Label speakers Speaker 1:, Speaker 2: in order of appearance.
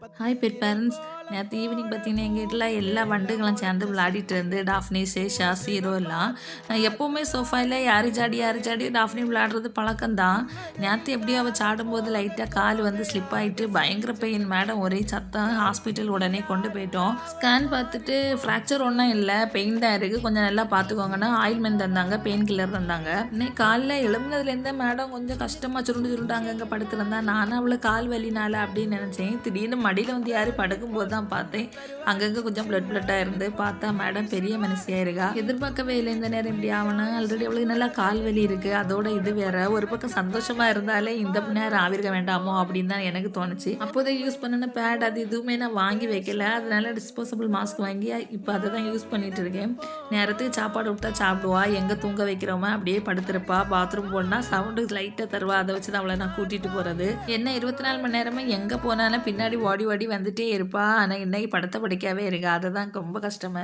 Speaker 1: Hi pet parents. நேற்று evening பார்த்தீங்கன்னா எங்கள் வீட்டில் எல்லா வண்டுகளும் சேர்ந்து விளையாடிட்டு இருந்து டாஃப்னி சேஷா சீரோ எல்லாம் எப்போவுமே சோஃபாயில் யாரு ஜாடி டாஃப்னி விளையாடுறது பழக்கம்தான். நேற்று எப்படியோ அவள் சாடும்போது லைட்டாக கால் வந்து ஸ்லிப் ஆகிட்டு பயங்கர பெயின். மேடம் ஒரே சத்தம். ஹாஸ்பிட்டல் உடனே கொண்டு போயிட்டோம். ஸ்கேன் பார்த்துட்டு ஃப்ராக்சர் ஒன்றும் இல்லை, பெயின் தான் இருக்குது, கொஞ்சம் நல்லா பார்த்துக்கோங்கன்னா ஆயில்மெண்ட் தந்தாங்க, பெயின் கில்லர் தந்தாங்க. இன்னைக்கு காலைல எழும்புனதுலேருந்தே மேடம் கொஞ்சம் கஷ்டமாக சுருண்டாங்க அங்கே படுத்துருந்தா. நானும் அவளை கால் வலினால அப்படின்னு நினச்சேன். திடீர்னு மடியில் வந்து யாரும் படுக்கும்போது தான் பார்த்தேன் அங்கங்கே கொஞ்சம் பிளட்டாக இருந்து பார்த்தா மேடம் பெரிய மனுஷியாக இருக்கா. எதிர்பார்க்கவே இல்லை இந்த நேரம் இப்படி ஆகணும். ஆல்ரெடி அவளுக்கு நல்லா கால் வலி இருக்குது, அதோட இது வேற. ஒரு பக்கம் சந்தோஷமாக இருந்தாலே இந்த நேரம் ஆவிருக்க வேண்டாமோ அப்படின்னு தான் எனக்கு தோணுச்சு. அப்போதே யூஸ் பண்ணின பேட் அது எதுவுமே நான் வாங்கி வைக்கல, அதனால டிஸ்போசபிள் மாஸ்க் வாங்கி இப்போ அதை தான் யூஸ் பண்ணிட்டு இருக்கேன். நேரத்துக்கு சாப்பாடு விட்டா சாப்பிடுவா, எங்கே தூங்க வைக்கிறோமா அப்படியே படுத்துருப்பா. பாத்ரூம் போனால் சவுண்டு லைட்டாக தருவா, அதை வச்சு தான் அவளை நான் கூட்டிகிட்டு போகிறது. என்ன 24 மணி நேரமும் எங்கே போனாலும் பின்னாடி ஓடி ஓடி வந்துட்டே இருப்பா. ஆனால் இன்னைக்கு படத்தை படிக்கவே இருக்கா, அதை தான் ரொம்ப கஷ்டமாக இருக்குது.